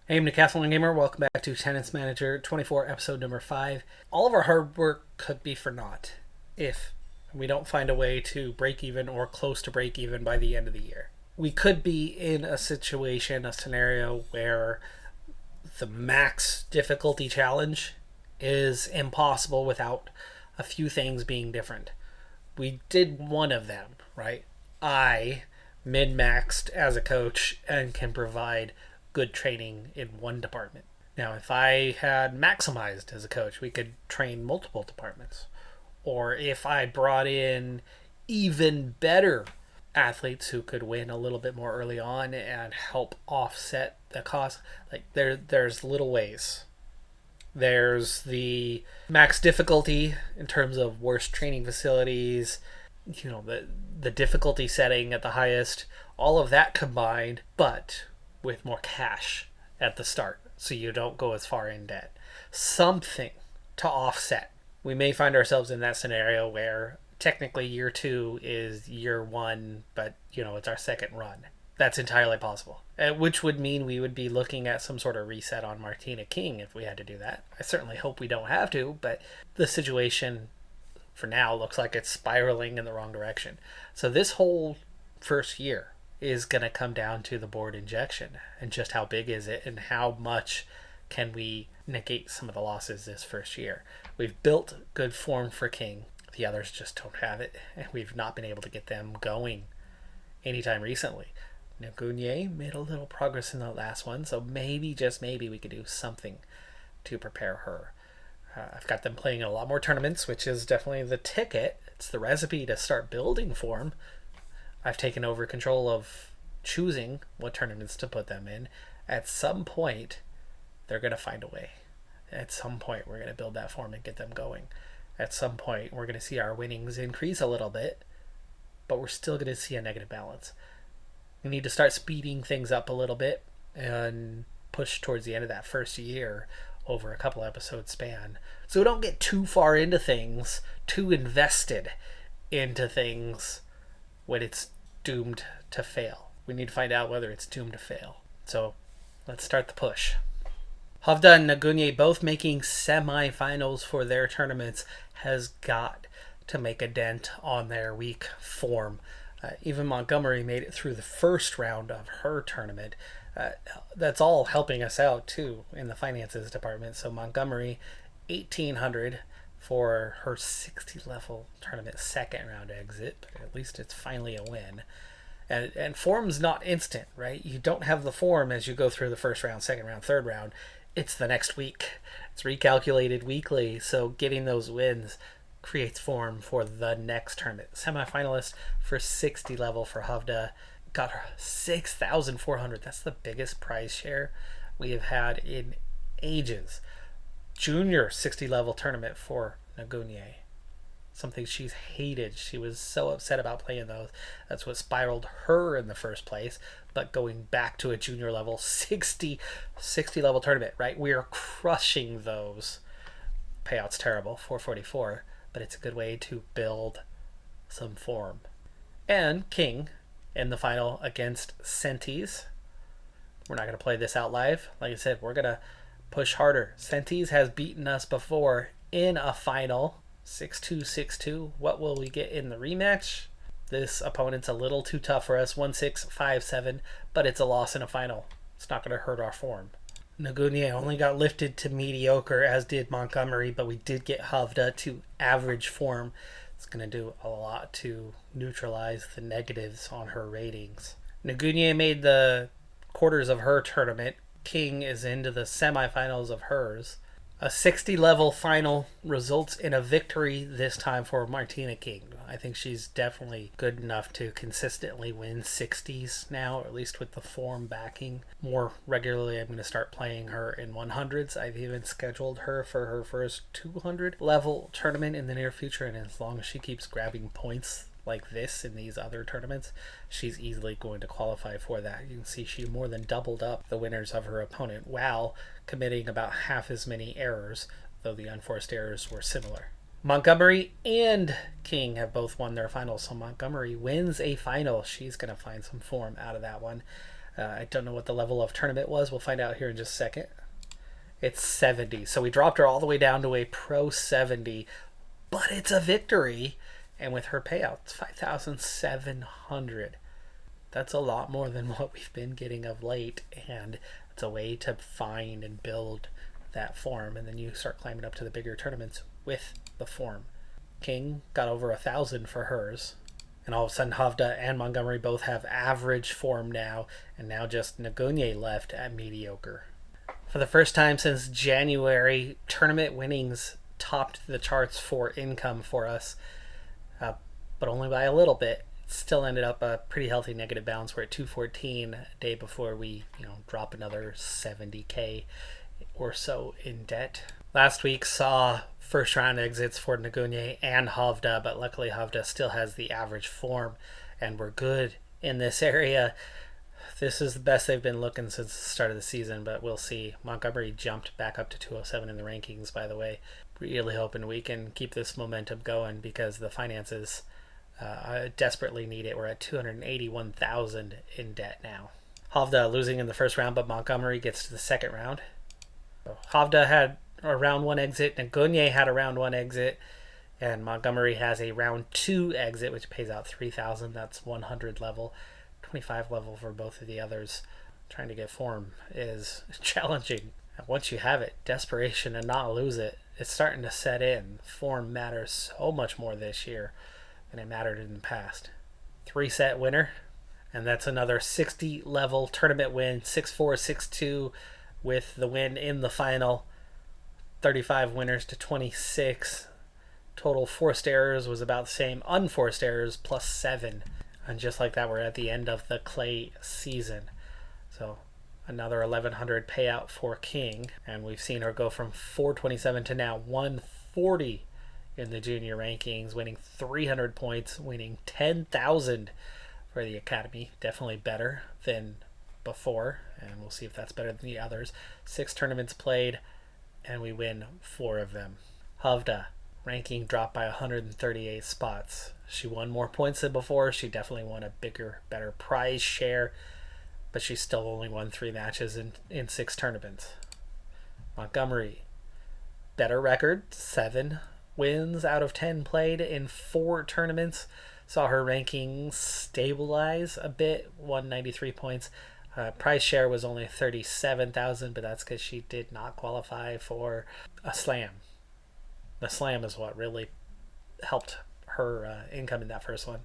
Hey, I'm Decathlon Gamer. Welcome back to Tennis Manager 24, episode number 5. All of our hard work could be for naught if we don't find a way to break even or close to break even by the end of the year. We could be in a situation, a scenario where the max difficulty challenge is impossible without a few things being different. We did one of them, right? I min-maxed as a coach and can provide good training in one department. Now, if I had maximized as a coach, we could train multiple departments. Or if I brought in even better athletes who could win a little bit more early on and help offset the cost, like there's little ways. There's the max difficulty in terms of worst training facilities, the difficulty setting at the highest, all of that combined, but with more cash at the start so you don't go as far in debt. Something to offset. We may find ourselves in that scenario where technically year 2 is year 1, but it's our second run. That's entirely possible. Which would mean we would be looking at some sort of reset on Martina King if we had to do that. I certainly hope we don't have to, but the situation for now looks like it's spiraling in the wrong direction. So this whole first year is going to come down to the board injection and just how big is it and how much can we negate some of the losses this first year. We've built good form for King. The others just don't have it, and we've not been able to get them going anytime recently. Nagunye made a little progress in the last one, so maybe, just maybe, we could do something to prepare her. I've got them playing in a lot more tournaments, which is definitely the ticket. It's the recipe to start building form. I've taken over control of choosing what tournaments to put them in. At some point, they're going to find a way. At some point, we're going to build that form and get them going. At some point, we're going to see our winnings increase a little bit, but we're still going to see a negative balance. We need to start speeding things up a little bit and push towards the end of that first year over a couple episode span. So we don't get too far into things, too invested into things when it's doomed to fail. We need to find out whether it's doomed to fail. So let's start the push. Hovda and Nagunye both making semifinals for their tournaments has got to make a dent on their weak form. Even Montgomery made it through the first round of her tournament. That's all helping us out too in the finances department. So Montgomery, 1,800 for her 60 level tournament second round exit. At least it's finally a win. And form's not instant, right? You don't have the form as you go through the first round, second round, third round. It's the next week. It's recalculated weekly. So getting those wins creates form for the next tournament. Semifinalist for 60 level for Hovda got her 6,400. That's the biggest prize share we have had in ages. Junior 60 level tournament for Nagunye. Something she's hated. She was so upset about playing those. That's what spiraled her in the first place. But going back to a junior level 60 level tournament, right? We are crushing those. Payout's terrible, 444, but it's a good way to build some form. And King in the final against Sentis. We're not going to play this out live. Like I said, we're going to push harder. Sentis has beaten us before in a final. 6-2, 6-2. What will we get in the rematch? This opponent's a little too tough for us. 1-6, 5-7, but it's a loss in a final. It's not going to hurt our form. Nagunye only got lifted to mediocre, as did Montgomery, but we did get Hovda to average form. It's going to do a lot to neutralize the negatives on her ratings. Nagunye made the quarters of her tournament. King is into the semifinals of hers. A 60 level final results in a victory this time for Martina King. I think she's definitely good enough to consistently win 60s now, or at least with the form backing. More regularly, I'm going to start playing her in 100s. I've even scheduled her for her first 200 level tournament in the near future, and as long as she keeps grabbing points like this in these other tournaments, she's easily going to qualify for that. You can see she more than doubled up the winners of her opponent while committing about half as many errors, though the unforced errors were similar. Montgomery and King have both won their finals, so Montgomery wins a final. She's going to find some form out of that one. I don't know what the level of tournament was. We'll find out here in just a second. It's 70. So we dropped her all the way down to a pro 70, but it's a victory. And with her payout, it's 5,700. That's a lot more than what we've been getting of late, and it's a way to find and build that form, and then you start climbing up to the bigger tournaments with the form. King got over 1,000 for hers, and all of a sudden Havda and Montgomery both have average form now, and now just Nagunye left at mediocre. For the first time since January, tournament winnings topped the charts for income for us, but only by a little bit. Still ended up a pretty healthy negative balance. We're at 214 a day before we drop another 70k or so in debt. Last week saw first round exits for Nagunye and Havda, but luckily Havda still has the average form and we're good in this area. This is the best they've been looking since the start of the season, but we'll see. Montgomery jumped back up to 207 in the rankings, by the way. Really hoping we can keep this momentum going because the finances I desperately need it. We're at 281,000 in debt now. Havda losing in the first round, but Montgomery gets to the second round. So Havda had a round 1 exit, Nagunye had a round 1 exit, and Montgomery has a round 2 exit, which pays out 3,000. That's 100 level, 25 level for both of the others. Trying to get form is challenging. And once you have it, desperation and not lose it, it's starting to set in. Form matters so much more this year than it mattered in the past. 3-set winner, and that's another 60 level tournament win, 6-4, 6-2 with the win in the final. 35 winners to 26. Total forced errors was about the same. Unforced errors plus 7. And just like that, we're at the end of the clay season. So another 1,100 payout for King, and we've seen her go from 427 to now 140 in the junior rankings, winning 300 points, winning 10,000 for the academy. Definitely better than before, and we'll see if that's better than the others. 6 tournaments played, and we win 4 of them. Havda, ranking dropped by 138 spots. She won more points than before. She definitely won a bigger, better prize share, but she still only won 3 matches in 6 tournaments. Montgomery, better record, 7 wins out of 10 played in 4 tournaments. Saw her ranking stabilize a bit, 193 points. Prize share was only 37,000, but that's because she did not qualify for a slam. The slam is what really helped her income in that first one.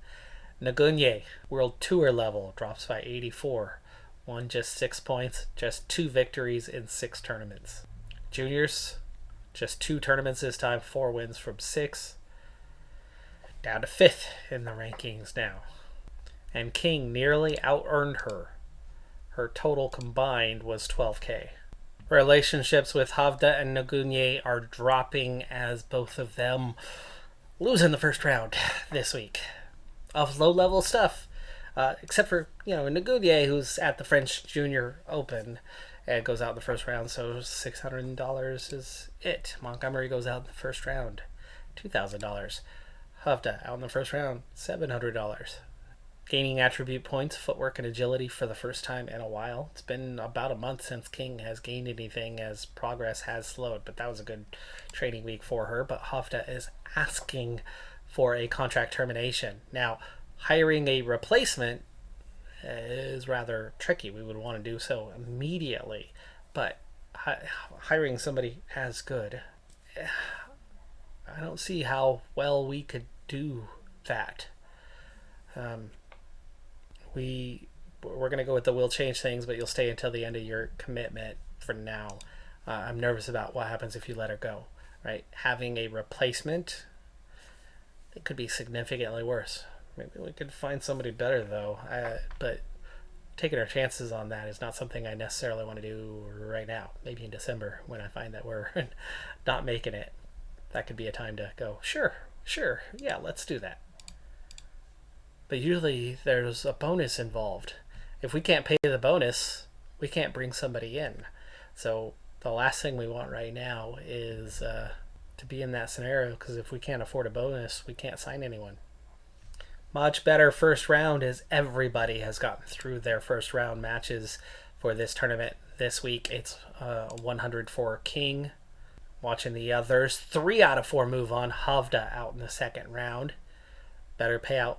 Nagunye, World Tour level, drops by 84. Won just 6 points, just 2 victories in 6 tournaments. Juniors, just 2 tournaments this time, 4 wins from 6. Down to 5th in the rankings now. And King nearly out-earned her. Her total combined was 12k. Relationships with Havda and Nagunye are dropping as both of them lose in the first round this week of low-level stuff. Except for, Nagunye, who's at the French Junior Open and goes out in the first round, so $600 is it. Montgomery goes out in the first round, $2,000. Havda out in the first round, $700. Gaining attribute points, footwork, and agility for the first time in a while. It's been about a month since King has gained anything as progress has slowed, but that was a good training week for her. But Havda is asking for a contract termination. Now, hiring a replacement is rather tricky. We would want to do so immediately, but hiring somebody as good, I don't see how well we could do that. We're going to go with the will change things, but you'll stay until the end of your commitment for now. I'm nervous about what happens if you let her go, right? Having a replacement, it could be significantly worse. Maybe we could find somebody better, though. But taking our chances on that is not something I necessarily want to do right now. Maybe in December when I find that we're not making it. That could be a time to go, sure, yeah, let's do that. But usually there's a bonus involved. If we can't pay the bonus, we can't bring somebody in. So the last thing we want right now is to be in that scenario, because if we can't afford a bonus, we can't sign anyone. Much better first round as everybody has gotten through their first round matches for this tournament. This week it's 100 for King. Watching the others, 3 out of 4 move on. Havda out in the second round. Better payout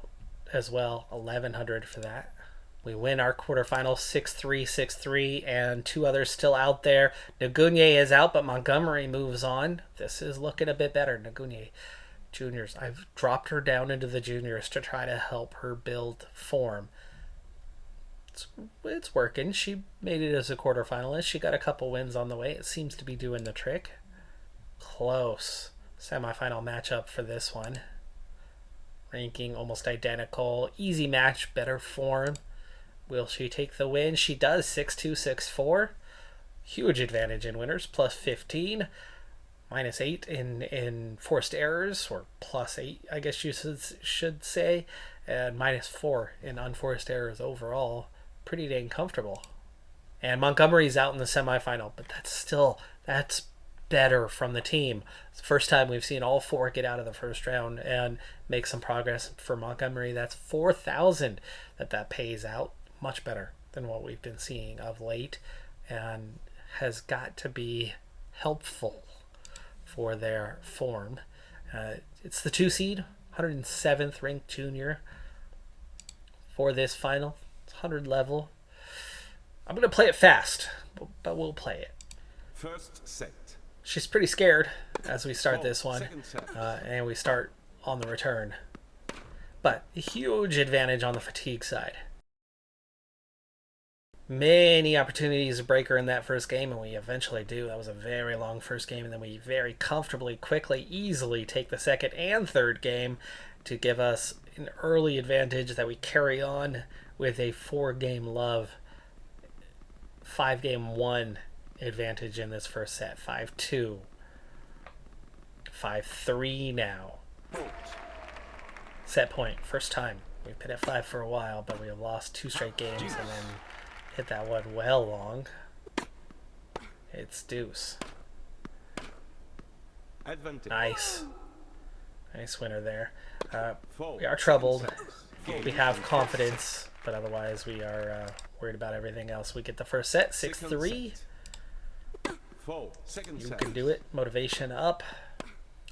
as well, 1100 for that. We win our quarterfinal 6-3, 6-3, and 2 others still out there. Nagunye is out, but Montgomery moves on. This is looking a bit better. Nagunye juniors. I've dropped her down into the juniors to try to help her build form. It's working. She made it as a quarterfinalist. She got a couple wins on the way. It seems to be doing the trick. Close semifinal matchup for this one. Ranking almost identical. Easy match, better form. Will she take the win? She does. 6-2, 6-4. Huge advantage in winners. Plus 15. Minus 8 in forced errors, or plus 8, I guess you should say. And minus 4 in unforced errors overall. Pretty dang comfortable. And Montgomery's out in the semifinal, but that's better from the team. It's the first time we've seen all 4 get out of the first round and make some progress for Montgomery. That's 4,000 that pays out. Much better than what we've been seeing of late, and has got to be helpful for their form. It's the 2 seed, 107th ranked junior for this final. It's 100 level. I'm going to play it fast, but we'll play it. First set. She's pretty scared as we start this one, and we start on the return. But a huge advantage on the fatigue side. Many opportunities to break her in that first game, and we eventually do. That was a very long first game, and then we very comfortably, quickly, easily take the second and third game to give us an early advantage that we carry on with a 4-game love, 5-game 1 advantage in this first set. 5-2. 5-3 now. Set point, first time. We've been at 5 for a while, but we have lost 2 straight games, and then hit that one well long. It's deuce. Nice. Nice winner there. We are troubled. We have confidence, but otherwise we are worried about everything else. We get the first set, 6-3. You can do it. Motivation up.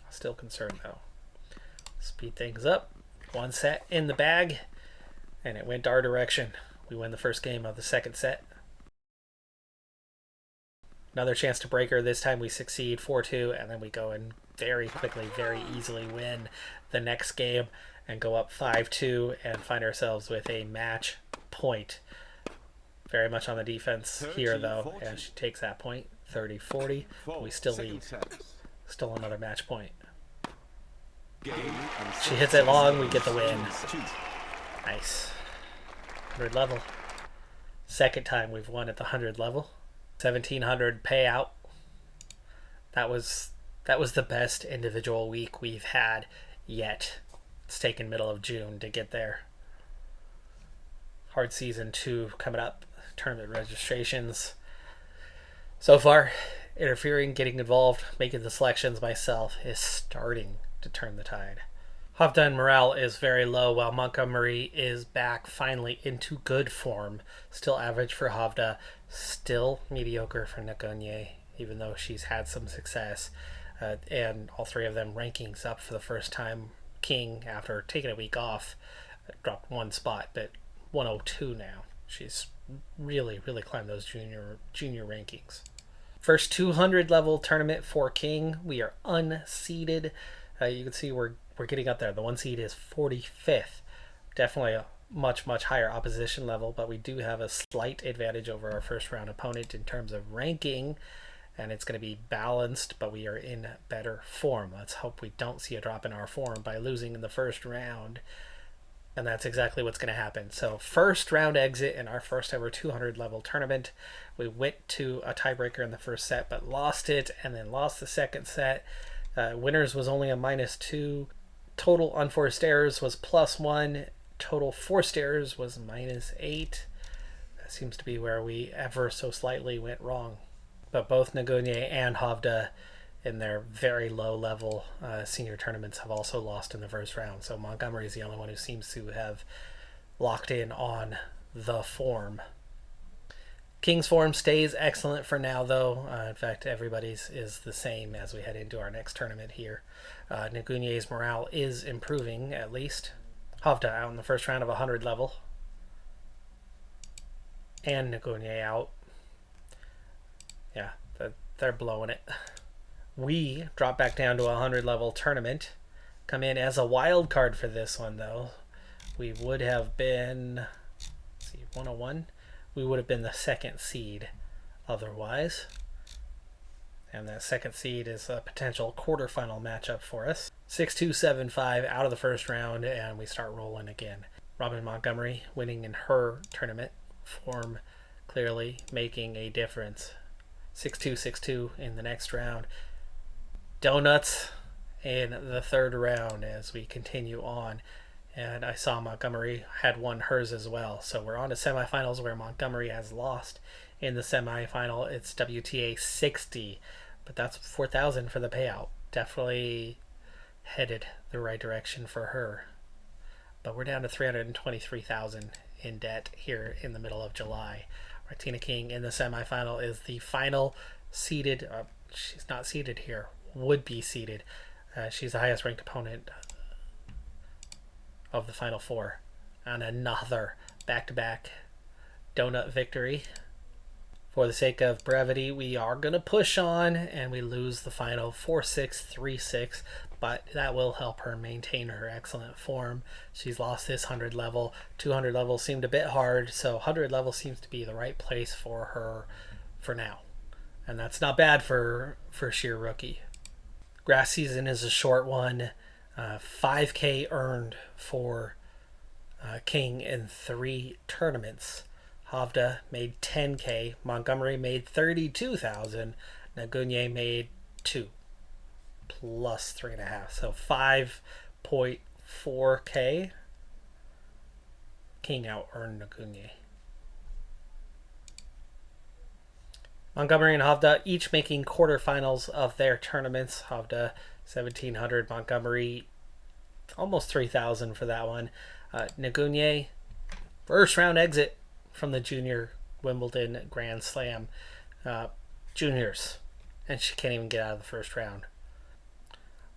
Still concerned though. Speed things up. 1 set in the bag, and it went our direction. We win the first game of the second set. Another chance to break her. This time we succeed, 4-2, and then we go and very quickly, very easily win the next game and go up 5-2 and find ourselves with a match point. Very much on the defense here, though, and she takes that point, 30-40. We still lead. Still another match point. She hits it long, we get the win. Nice. 100 level. Second time we've won at the 100 level. 1,700 payout. That was the best individual week we've had yet. It's taken middle of June to get there. Hard season 2 coming up. Tournament registrations. So far, interfering, getting involved, making the selections myself is starting to turn the tide. Havda and morale is very low, while Montgomery is back finally into good form. Still average for Havda, still mediocre for Nagunye, even though she's had some success. And all 3 of them rankings up for the first time. King, after taking a week off, dropped 1 spot, but 102 now. She's really climbed those junior rankings. First 200 level tournament for King. We are unseeded. You can see we're getting up there. The 1 seed is 45th. Definitely a much higher opposition level, but we do have a slight advantage over our first round opponent in terms of ranking, and it's going to be balanced, but we are in better form. Let's hope we don't see a drop in our form by losing in the first round, and that's exactly what's going to happen. So first round exit in our first ever 200 level tournament. We went to a tiebreaker in the first set, but lost it, and then lost the second set. Winners was only a -2. Total unforced errors was +1. Total forced errors was -8. That seems to be where we ever so slightly went wrong. But both Nagunye and Havda in their very low level senior tournaments have also lost in the first round. So Montgomery is the only one who seems to have locked in on the form. King's form stays excellent for now, though. In fact, everybody's is the same as we head into our next tournament here. Nguyen's morale is improving, at least. Hovda out in the first round of 100 level. And Nguyen out. Yeah, they're blowing it. We drop back down to a 100 level tournament. Come in as a wild card for this one, though. We would have been, let's see, 101. We would have been the second seed otherwise. And that second seed is a potential quarterfinal matchup for us. 6-2-7-5 out of the first round, and we start rolling again. Robin Montgomery winning in her tournament form, clearly making a difference. 6-2, 6-2 in the next round. Donuts in the third round as we continue on. And I saw Montgomery had won hers as well. So we're on to semifinals where Montgomery has lost. In the semifinal, it's WTA 60. But that's 4,000 for the payout. Definitely headed the right direction for her. But we're down to 323,000 in debt here in the middle of July. Martina King in the semifinal is the final seeded. She's not seeded here. Would be seeded. She's the highest ranked opponent of the final four. And another back-to-back donut victory. For the sake of brevity, we are going to push on, and we lose the final 4-6, 3-6, but that will help her maintain her excellent form. She's lost this 100 level. 200 level seemed a bit hard, so 100 level seems to be the right place for her for now. And that's not bad for sheer rookie. Grass season is a short one. 5K earned for King in 3 tournaments. Hovda made 10K. Montgomery made 32,000. Nguyen made 2 plus 3.5. So 5.4K. King out earned Nguyen. Montgomery and Hovda each making quarterfinals of their tournaments. Hovda 1,700. Montgomery almost 3,000 for that one. Nguyen first round exit from the Junior Wimbledon Grand Slam juniors, and she can't even get out of the first round.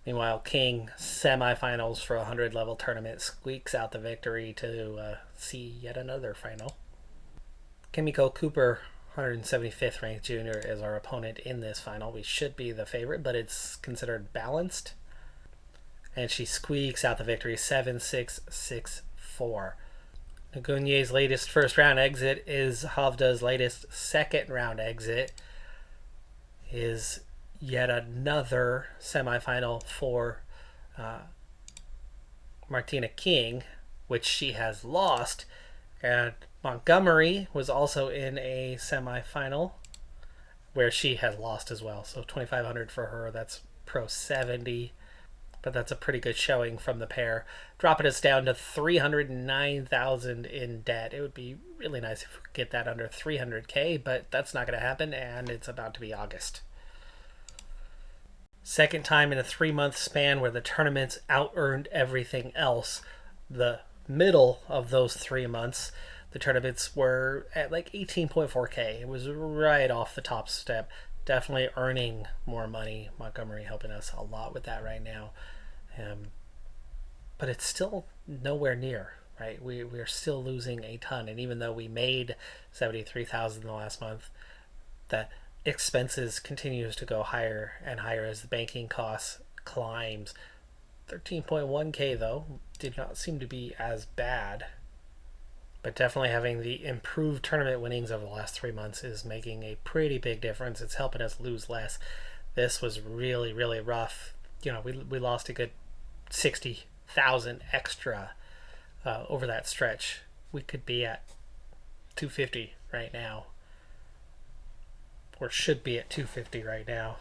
Meanwhile, King semifinals for a 100 level tournament, squeaks out the victory to see yet another final. Kimiko Cooper, 175th ranked junior, is our opponent in this final. We should be the favorite, but it's considered balanced. And she squeaks out the victory, 7-6, 6-4. Nguyen's latest first round exit is Hovda's latest second round exit. Is yet another semifinal for Martina King, which she has lost. And Montgomery was also in a semifinal where she has lost as well. So 2,500 for her. That's pro 70. But that's a pretty good showing from the pair. Dropping us down to 309,000 in debt. It would be really nice if we could get that under 300K, but that's not going to happen, and it's about to be August. Second time in a 3-month span where the tournaments out-earned everything else. The middle of those 3 months, the tournaments were at like 18.4K. It was right off the top step. Definitely earning more money. Montgomery helping us a lot with that right now. But it's still nowhere near, right? We're still losing a ton. And even though we made 73,000 in the last month, the expenses continues to go higher and higher as the banking costs climbs. 13.1K though did not seem to be as bad. But definitely having the improved tournament winnings over the last 3 months is making a pretty big difference. It's helping us lose less. This was really, really rough. You know, we lost a good 60,000 extra over that stretch. We could be at 250 right now. Or should be at 250 right now.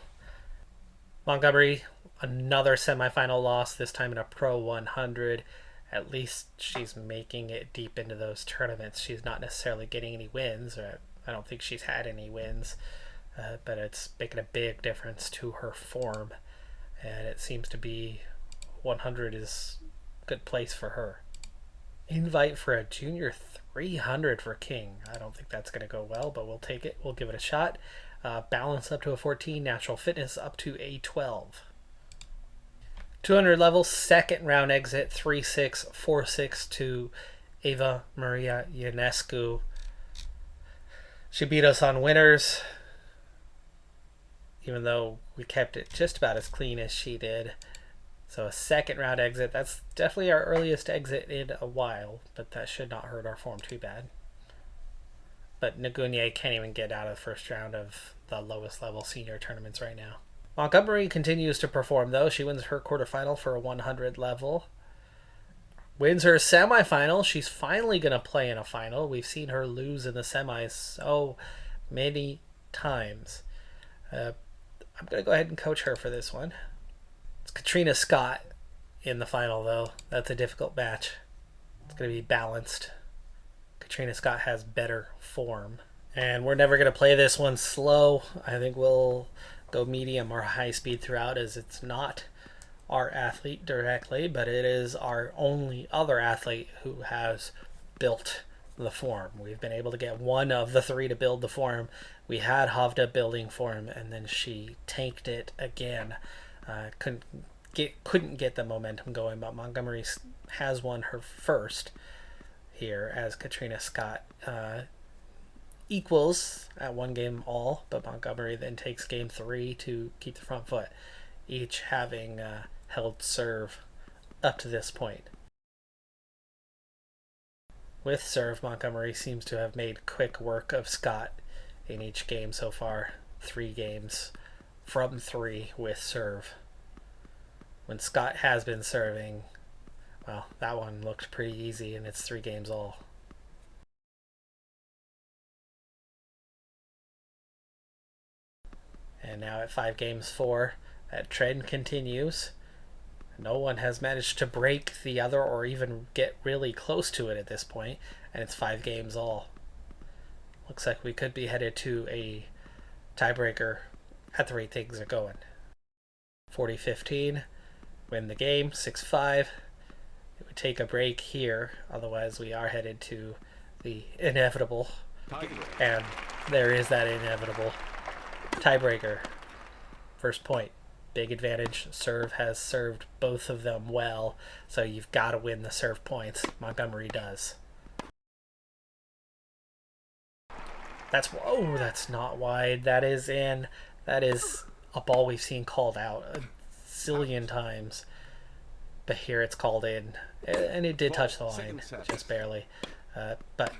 Montgomery, another semifinal loss, this time in a Pro 100. At least she's making it deep into those tournaments. She's not necessarily getting any wins. Or I don't think she's had any wins. but it's making a big difference to her form, and it seems to be 100 is a good place for her. Invite for a junior 300 for King. I don't think that's going to go well, but we'll take it. We'll give it a shot. Balance up to a 14, natural fitness up to a 12. 200 level, second round exit, 3-6, 4-6 to Eva Maria Ionescu. She beat us on winners, even though we kept it just about as clean as she did. So a second round exit. That's definitely our earliest exit in a while, but that should not hurt our form too bad. But Nagunye can't even get out of the first round of the lowest level senior tournaments right now. Montgomery continues to perform though. She wins her quarterfinal for a 100 level. Wins her semifinal. She's finally going to play in a final. We've seen her lose in the semis so many times. I'm going to go ahead and coach her for this one. It's Katrina Scott in the final, though. That's a difficult match. It's going to be balanced. Katrina Scott has better form. And we're never going to play this one slow. I think we'll go medium or high speed throughout, as it's not our athlete directly, but it is our only other athlete who has built the form. We've been able to get one of the three to build the form. We had Havda building form, and then she tanked it again. Couldn't get the momentum going, but Montgomery has won her first here, as Katrina Scott equals at one game all, but Montgomery then takes game 3 to keep the front foot, each having held serve up to this point. With serve, Montgomery seems to have made quick work of Scott in each game so far. 3 games from 3 with serve. When Scott has been serving, well, that one looked pretty easy, and it's 3 games all. And now at 5 games 4, that trend continues. No one has managed to break the other or even get really close to it at this point, and it's 5 games all. Looks like we could be headed to a tiebreaker at the rate things are going. 40-15, win the game, 6-5. It would take a break here, otherwise we are headed to the inevitable. And there is that inevitable tiebreaker. First point, big advantage. Serve has served both of them well, so you've got to win the serve points. Montgomery does. That's not wide. That is in. That is a ball we've seen called out a zillion times, but here it's called in, and it did touch the line just barely. But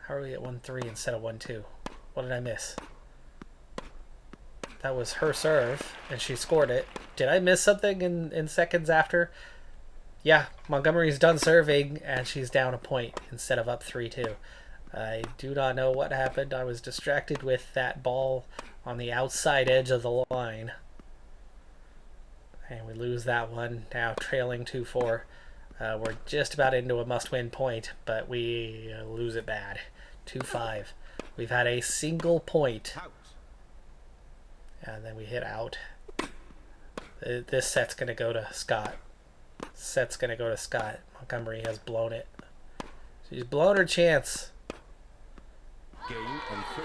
how are we at 1-3 instead of 1-2? What did I miss? That was her serve, and she scored it. Did I miss something in seconds after? Yeah, Montgomery's done serving, and she's down a point instead of up 3-2. I do not know what happened. I was distracted with that ball on the outside edge of the line. And we lose that one, now trailing 2-4. We're just about into a must-win point, but we lose it bad. 2-5. We've had a single point. And then we hit out. This set's going to go to Scott. Set's going to go to Scott. Montgomery has blown it. She's blown her chance.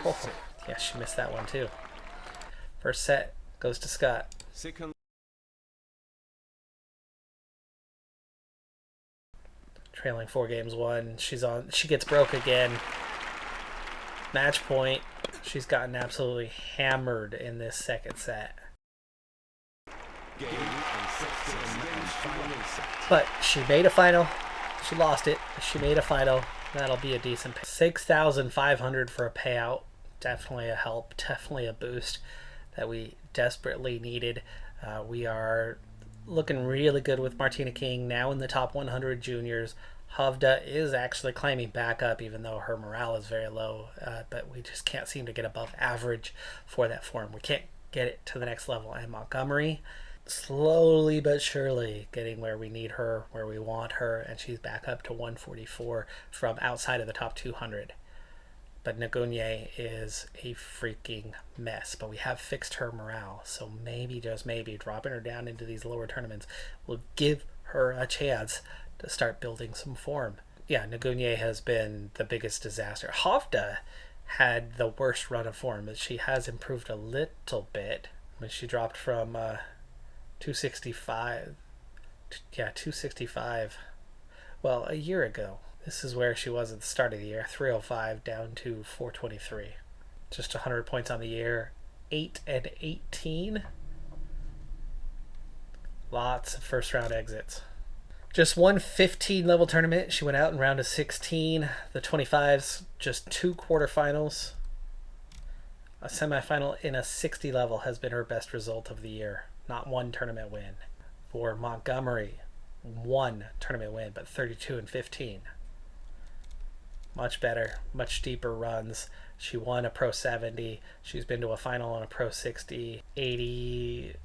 Oh, yeah, she missed that one too. First set goes to Scott. Trailing 4 games 1. She gets broke again. Match point. She's gotten absolutely hammered in this second set. But she made a final. She lost it. She made a final. That'll be a decent pay. 6,500 for a payout. Definitely a help. Definitely a boost that we desperately needed. We are looking really good with Martina King now in the top 100 juniors. Havda is actually climbing back up, even though her morale is very low, but we just can't seem to get above average for that form. We can't get it to the next level. And Montgomery, slowly but surely getting where we need her, where we want her, and she's back up to 144 from outside of the top 200. But Nagunye is a freaking mess. But we have fixed her morale. So maybe, just maybe, dropping her down into these lower tournaments will give her a chance to start building some form. Yeah, Nagunye has been the biggest disaster. Hovda had the worst run of form, but she has improved a little bit. When she dropped from 265. Yeah, 265. Well, a year ago. This is where she was at the start of the year, 305 down to 423. Just 100 points on the year, 8 and 18. Lots of first round exits. Just one 15 level tournament. She went out in round of 16. The 25s, just 2 quarterfinals. A semifinal in a 60 level has been her best result of the year. Not one tournament win. For Montgomery, 1 tournament win, but 32 and 15. Much better, much deeper runs. She won a Pro 70. She's been to a final on a Pro 60. 80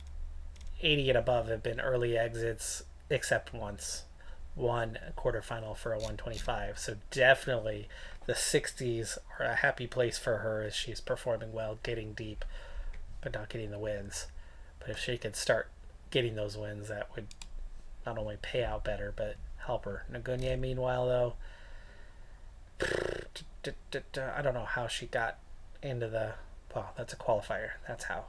and above have been early exits, except once. One quarterfinal for a 125. So definitely the 60s are a happy place for her as she's performing well, getting deep, but not getting the wins. But if she could start getting those wins, that would not only pay out better, but help her. Nagunye, meanwhile, though, I don't know how she got into the... Well, that's a qualifier. That's how.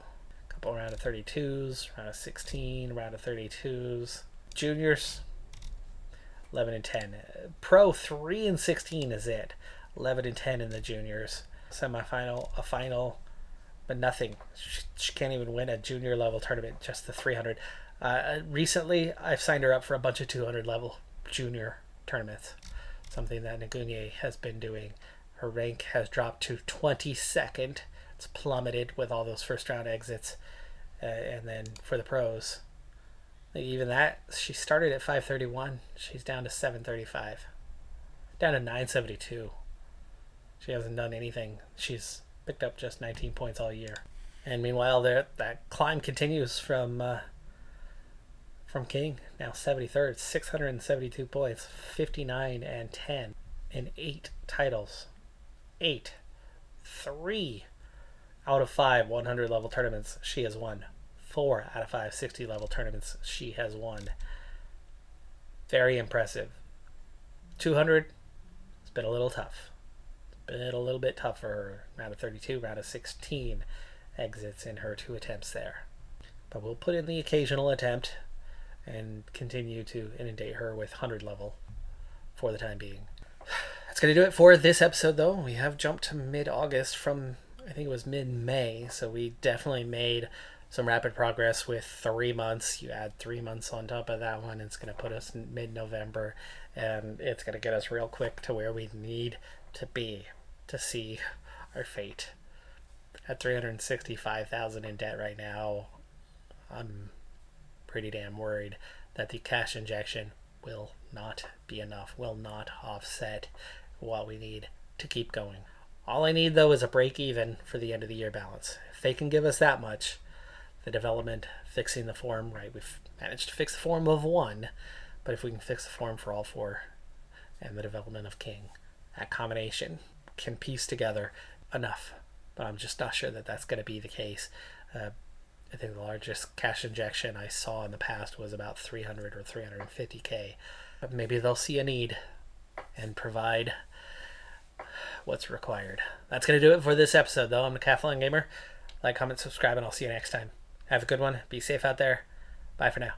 A couple round of 32s, round of 16, round of 32s. Juniors, 11 and 10. Pro 3 and 16 is it. 11 and 10 in the juniors. Semifinal, a final, but nothing. She can't even win a junior level tournament, just the 300. Recently, I've signed her up for a bunch of 200 level junior tournaments. Something that Nagunye has been doing. Her rank has dropped to 22nd. It's plummeted with all those first round exits. And then for the pros, even that, she started at 531. She's down to 735. Down to 972. She hasn't done anything. She's picked up just 19 points all year. And meanwhile, that climb continues from King, now 73rd, 672 points, 59 and 10 in 8 titles. 8. 3 out of 5 100 level tournaments she has won. 4 out of 5 60 level tournaments she has won. Very impressive. 200, it's been a little tough. It's been a little bit tough for her. Round of 32, round of 16 exits in her 2 attempts there. But we'll put in the occasional attempt and continue to inundate her with 100 level for the time being. That's going to do it for this episode, though. We have jumped to mid-August from, I think it was mid-May, so we definitely made some rapid progress with 3 months. You add 3 months on top of that one, it's going to put us in mid-November, and it's going to get us real quick to where we need to be to see our fate. At 365,000 in debt right now, I'm pretty damn worried that the cash injection will not be enough, will not offset what we need to keep going. All I need, though, is a break even for the end of the year balance. If they can give us that much, the development, fixing the form, right, we've managed to fix the form of 1, but if we can fix the form for all 4 and the development of King, that combination can piece together enough. But I'm just not sure that that's going to be the case. I think the largest cash injection I saw in the past was about 300 or 350K. But maybe they'll see a need and provide what's required. That's going to do it for this episode, though. I'm the Decathlon Gamer. Like, comment, subscribe, and I'll see you next time. Have a good one. Be safe out there. Bye for now.